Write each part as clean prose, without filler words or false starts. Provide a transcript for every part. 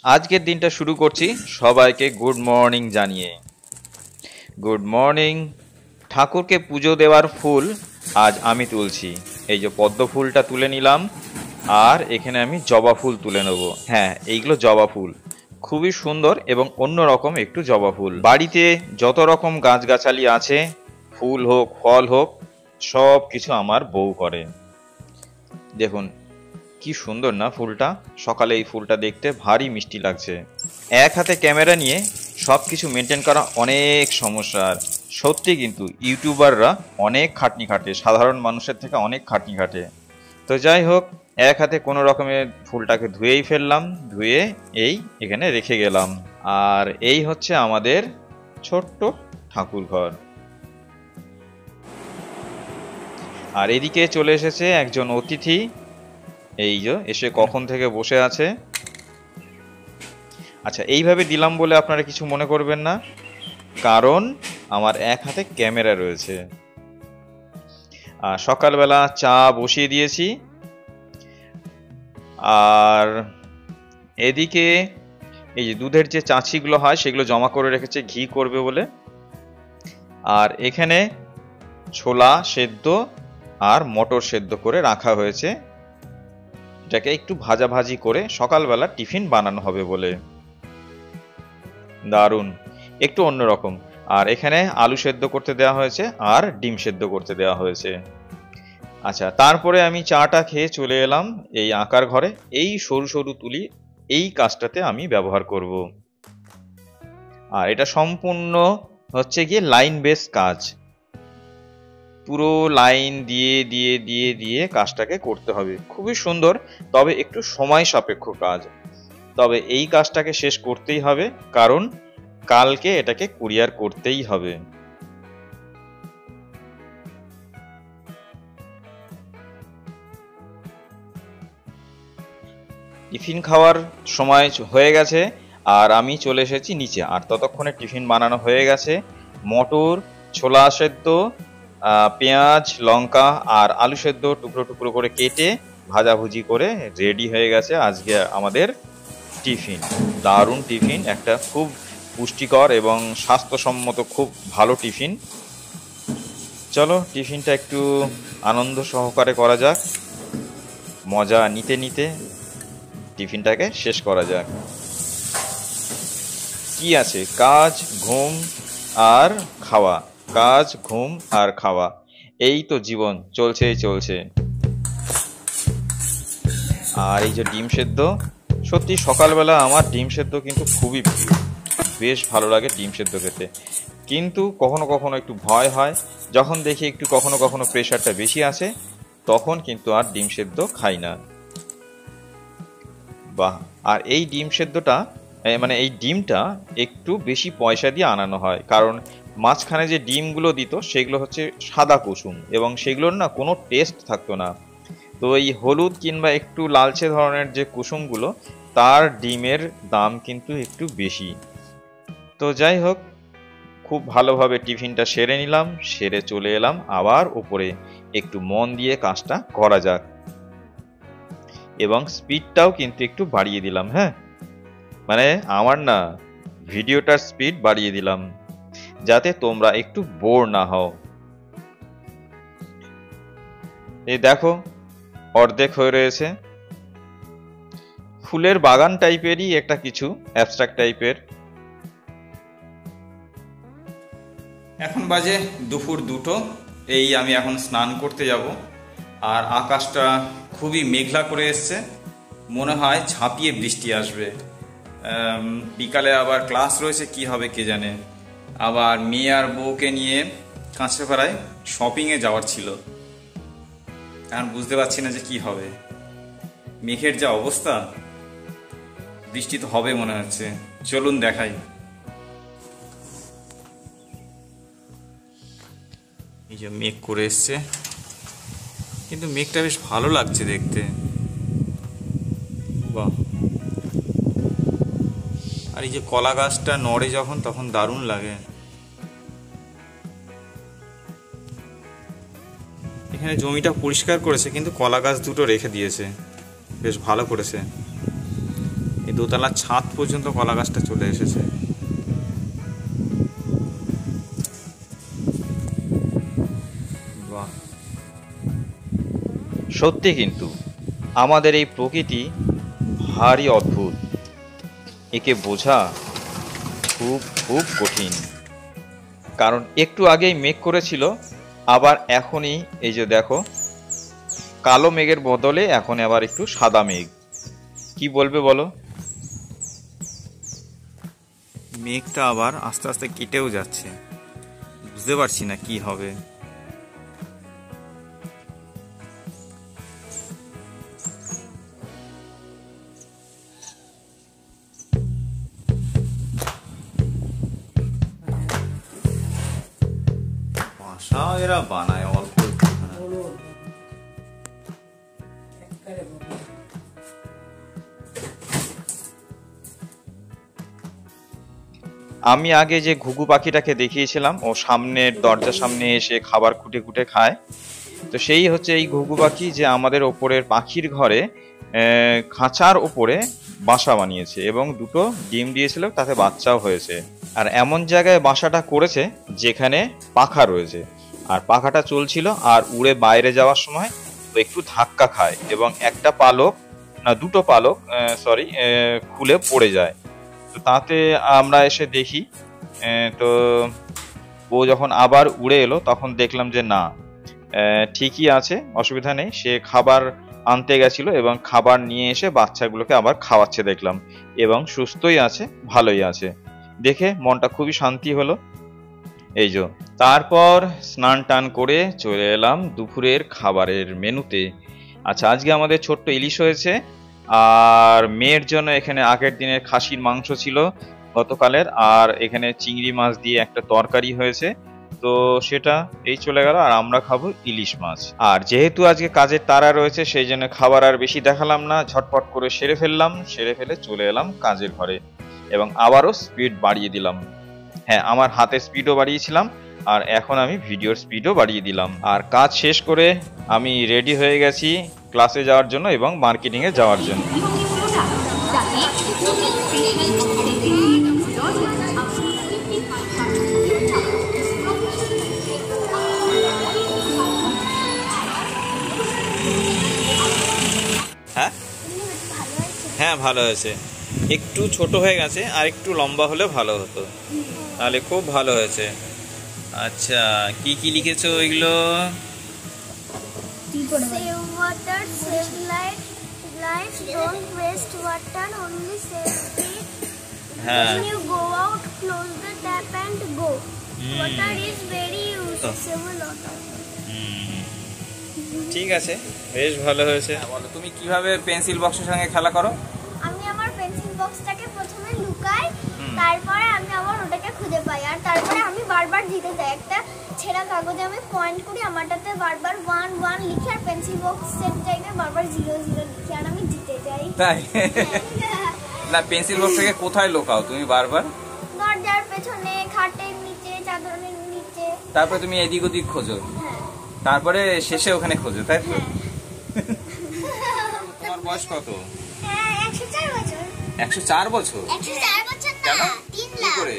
আজকের দিনটা শুরু করছি সবাইকে গুড মর্নিং জানিয়ে। Good morning. ঠাকুরকে পুজো দেওয়ার ফুল আজ আমি তুলছি। এই যে পদ্ম ফুলটা তুলে নিলাম, আর এখানে আমি জবা ফুল তুলে নেব। হ্যাঁ, এইগুলো জবা ফুল, খুবই সুন্দর এবং অন্যরকম একটু জবা ফুল। বাড়িতে যত রকম গাছগাছালি আছে, ফুল হোক ফল হোক, সব কিছু আমার বউ করে। দেখুন কি সুন্দর না ফুলটা। সকালে এই ফুলটা দেখতে ভারী মিষ্টি লাগছে। এক হাতে ক্যামেরা নিয়ে সব কিছু মেনটেন করা অনেক সমস্যার। সত্যি কিন্তু ইউটিউবাররা অনেক খাটনি খাটে, সাধারণ মানুষের থেকে অনেক খাটনি খাটে। তো যাই হোক, এক হাতে কোনো রকমের ফুলটাকে ধুয়েই ফেললাম, ধুয়ে এই এখানে রেখে গেলাম। আর এই হচ্ছে আমাদের ছোট্ট ঠাকুর ঘর। আর এদিকে চলে এসেছে একজন অতিথি, এই যে এসে কখন থেকে বসে আছে। আচ্ছা, এইভাবে দিলাম বলে আপনারা কিছু মনে করবেন না, কারণ আমার এক হাতে ক্যামেরা রয়েছে। আর সকালবেলা চা বসিয়ে দিয়েছি। আর এদিকে এই যে দুধের যে চাঁচিগুলো হয় সেগুলো জমা করে রেখেছে ঘি করবে বলে। আর এখানে ছোলা সেদ্ধ আর মটর সেদ্ধ করে রাখা হয়েছে, এটাকে একটু ভাজাভাজি করে সকালবেলা টিফিন বানানো হবে বলে। দারুণ, একটু অন্যরকম। আর এখানে আলু সেদ্ধ করতে দেওয়া হয়েছে আর ডিম সেদ্ধ করতে দেওয়া হয়েছে। আচ্ছা, তারপরে আমি চাটা খেয়ে চলে এলাম এই আঁকার ঘরে। এই সরু সরু তুলি, এই কাজটাতে আমি ব্যবহার করব। আর এটা সম্পূর্ণ হচ্ছে গিয়ে লাইন বেস কাজ। পুরো লাইন দিয়ে দিয়ে দিয়ে দিয়ে কাজটাকে করতে হবে। খুবই সুন্দর, তবে একটু সময় সাপেক্ষ কাজ। তবে এই কাজটাকে শেষ করতেই হবে, কারণ কালকে এটাকে কুরিয়ার করতেই হবে। টিফিন খাওয়ার সময় হয়ে গেছে, আর আমি চলে এসেছি নিচে। আর ততক্ষণে টিফিন বানানো হয়ে গেছে। মটর, ছোলা সেদ্ধ, পেঁয়াজ, লঙ্কা আর আলু সেদ্ধ টুকরো টুকরো করে কেটে ভাজাভুজি করে রেডি হয়ে গেছে আজকে আমাদের টিফিন। দারুণ টিফিন, একটা খুব পুষ্টিকর এবং স্বাস্থ্যসম্মত খুব ভালো টিফিন। চলো টিফিনটা একটু আনন্দ সহকারে করা যাক, মজা নিতে নিতে টিফিনটাকে শেষ করা যাক। কি আছে, কাজ ঘুম আর খাওয়া, কাজ ঘুম আর খাওয়া, এই তো জীবন, চলছেই চলছে। আর এই যে ডিম সেদ্ধ, সত্যি সকালবেলা আমার ডিম সেদ্ধ কিন্তু খুবই প্রিয়, বেশ ভালো লাগে ডিম সেদ্ধ খেতে। কিন্তু কখনো কখনো একটু ভয় হয়, যখন দেখি একটু কখনো কখনো প্রেশারটা বেশি আছে, তখন কিন্তু আর ডিম সেদ্ধ খাই না। বাহ! আর এই ডিম সেদ্ধটা মানে এই ডিমটা একটু বেশি পয়সা দিয়ে আনানো হয়, কারণ মাঝখানে যে ডিমগুলো দিত সেগুলো হচ্ছে সাদা কুসুম, এবং সেগুলোর না কোনো টেস্ট থাকতো না। তো এই হলুদ কিংবা একটু লালচে ধরনের যে কুসুমগুলো, তার ডিমের দাম কিন্তু একটু বেশি। তো যাই হোক, খুব ভালোভাবে টিফিনটা সেরে নিলাম, সেরে চলে এলাম আবার উপরে। একটু মন দিয়ে কাজটা করা যাক, এবং স্পিডটাও কিন্তু একটু বাড়িয়ে দিলাম। হ্যাঁ, মানে আমার না, ভিডিওটার স্পিড বাড়িয়ে দিলাম যাতে তোমরা একটু বোর না হও। এই দেখো, অর্ধেক হয়ে রয়েছে। ফুলের বাগান টাইপেরই একটা কিছু, অ্যাবস্ট্রাক্ট টাইপের। এখন বাজে দুপুর 2টো। এই আমি এখন স্নান করতে যাব। আর আকাশটা খুবই মেঘলা করে এসছে, মনে হয় ঝাঁপিয়ে বৃষ্টি আসবে। বিকালে আবার ক্লাস রয়েছে, কি হবে কে জানে। আবার মেয়ে আর বউকে নিয়ে কাঁচরাপাড়ায় শপিংয়ে যাওয়ার ছিল, কারণ বুঝতে পারছি না যে কি হবে। মেঘের যা অবস্থা, বৃষ্টি তো হবে মনে হচ্ছে। চলুন দেখাই। এই যে মেঘ করে এসছে, কিন্তু মেঘটা বেশ ভালো লাগছে দেখতে। বাহ! আর এই যে কলা গাছটা নড়ে যখন, তখন দারুণ লাগে। এখানে জমিটা পরিষ্কার করেছে, কিন্তু কলা গাছ দুটো রেখে দিয়েছে, বেশ ভালো করেছে। এই দোতলার ছাদ পর্যন্ত কলা গাছটা চলে এসেছে। বাহ, সত্যি কিন্তু আমাদের এই প্রকৃতি ভারী অদ্ভুত, একে বোঝা খুব খুব কঠিন। কারণ একটু আগেই মেঘ করেছিল, আবার এখনই এই যে দেখো কালো মেঘের বদলে এখন আবার একটু সাদা মেঘ। কি বলবে বলো? মেঘটা আবার আস্তে আস্তে কেটেও যাচ্ছে, বুঝতে পারছি না কি হবে। বাসা এরা বানায় অল্প। আমি আগে যে ঘুঘু পাখিটাকে দেখিয়েছিলাম, ও সামনের দরজার সামনে এসে খাবার খুঁটে খুঁটে খায়, তো সেই হচ্ছে এই ঘুঘু পাখি যে আমাদের ওপরের পাখির ঘরে খাঁচার ওপরে বাসা বানিয়েছে এবং দুটো ডিম দিয়েছিল, তাতে বাচ্চাও হয়েছে। আর এমন জায়গায় বাসাটা করেছে যেখানে পাখা রয়েছে, আর পাখাটা চলছিল আর উড়ে বাইরে যাওয়ার সময় ও একটু ধাক্কা খায় এবং একটা পালক না দুটো পালক খুলে পড়ে যায়। তো তাতে আমরা এসে দেখি, তো ও যখন আবার উড়ে এলো তখন দেখলাম যে না, ঠিকই আছে, অসুবিধা নেই। সে খাবার আনতে গেছিল এবং খাবার নিয়ে এসে বাচ্চাগুলোকে আবার খাওয়াচ্ছে দেখলাম, এবং সুস্থই আছে, ভালোই আছে। দেখে মনটা খুবই শান্তি হলো। এই যে তারপর স্নান টান করে চলে এলাম দুপুরের খাবারের মেনুতে। আচ্ছা, আজকে আমাদের ছোট্ট ইলিশ হয়েছে, আর মেয়ের জন্য এখানে আগের দিনের খাসির মাংস ছিল গতকালের, আর এখানে চিংড়ি মাছ দিয়ে একটা তরকারি হয়েছে। তো সেটা এই চলে গেল, আর আমরা খাবো ইলিশ মাছ। আর যেহেতু আজকে কাজের তাড়া রয়েছে, সেই জন্য খাবার আর বেশি দেখালাম না, ঝটপট করে সেরে ফেললাম। সেরে ফেলে চলে এলাম কাজের ঘরে এবং আবারও স্পিড বাড়িয়ে দিলাম। হ্যাঁ, আমার হাতের স্পিডও বাড়িয়েছিলাম, আর এখন আমি ভিডিওর স্পিডও বাড়িয়ে দিলাম। আর কাজ শেষ করে আমি রেডি হয়ে গেছি ক্লাসে যাওয়ার জন্য এবং মার্কেটিংয়ে যাওয়ার জন্য। হ্যাঁ হ্যাঁ, ভালো হয়েছে। একটু ছোট হয়ে গেছে, আর একটু লম্বা হলে ভালো হতো, তাহলে খুব ভালো হয়েছে। আচ্ছা, কি কি লিখেছো ওইগুলো? Save water, save life, don't waste water, only save it. হ্যাঁ, When you go out, close the tap and go. Water is very useful. ঠিক আছে, বেশ ভালো হয়েছে। বলো, তুমি কিভাবে পেন্সিল বক্সের সঙ্গে খেলা করো? আমি আমার পেন্সিল বক্সটাকে প্রথমে লুকাই, তারপরে আমি আবার ওটাকে খুঁজে পাই, আর তারপরে আমি বারবার দিতে যাই। একটা ছেঁড়া কাগজে আমি পয়েন্ট করি, আমারটাতে বারবার 1 1 লিখি, আর পেন্সিল বক্সের জায়গায় বারবার 0 0 লিখি, আর আমি জিতে যাই। তাই না, পেন্সিল বক্সটাকে কোথায় লুকাও তুমি বারবার? দরজার পেছনে, খাটের নিচে, চাদরের নিচে। তারপরে তুমি এদিক ওদিক খোঁজো, হ্যাঁ, তারপরে শেষে ওখানে খোঁজো, তাই তো? তোমার বয়স কত? 104 বছর। 104 বছর? 104 বছর না, 3 কি লাখ। করে?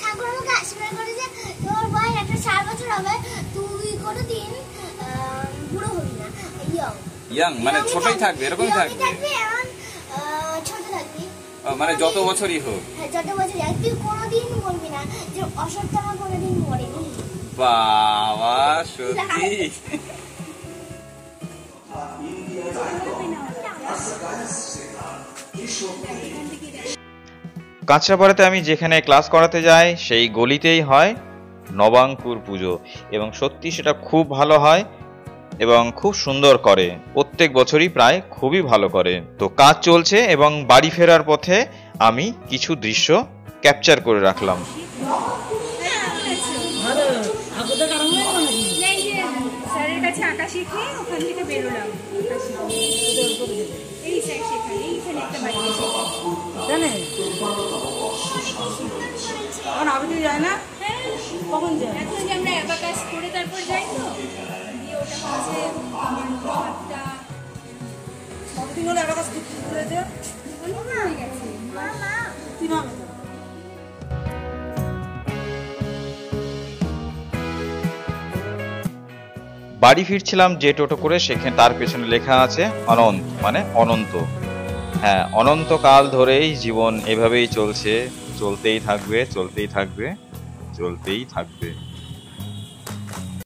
ঠাকুর আমাকে আশীর্বাদ করে যে তোর বয়স 104 বছর হবে, তুই কোনোদিন বুড়ো হবি না, ইয়াং মানে ছোটই থাকবে, এরকমই থাকবে, ছোট থাকবি, মানে যত বছরই হোক। হ্যাঁ, যত বছর যাক, তুই কোনোদিন বলবি না যে অশ্বত্থামা কোনোদিন মরেনি। বাবা, সত্যি? কাঁচরাপাড়াতে আমি যেখানে ক্লাস করাতে যাই সেই গলিতেই হয় নবাঙ্কুর পুজো, এবং সত্যি সেটা খুব ভালো হয় এবং খুব সুন্দর করে, প্রত্যেক বছরই প্রায় খুবই ভালো করে। তো কাজ চলছে এবং বাড়ি ফেরার পথে আমি কিছু দৃশ্য ক্যাপচার করে রাখলাম। স্যারের কাছে আঁকা শিখে ওখান থেকে বেরোলাম, এই স্যার শেখায়, এইখানে একটা বাড়ি জানে এখন আবেদন যায় না, কখন যায়? এখন যে আমরা অ্যাবাকাস করে তারপর যাই, তো দিয়ে ওটা হচ্ছে আমার হাতটা কতদিন হলো অ্যাবাকাস করতে বাড়ি ফিরছিলাম যে টোটো করে, সেখানে তার পেছনে লেখা আছে অনন্ত, মানে অনন্ত। হ্যাঁ, অনন্তকাল ধরেই জীবন এভাবেই চলছে, চলতেই থাকবে, চলতেই থাকবে, চলতেই থাকবে।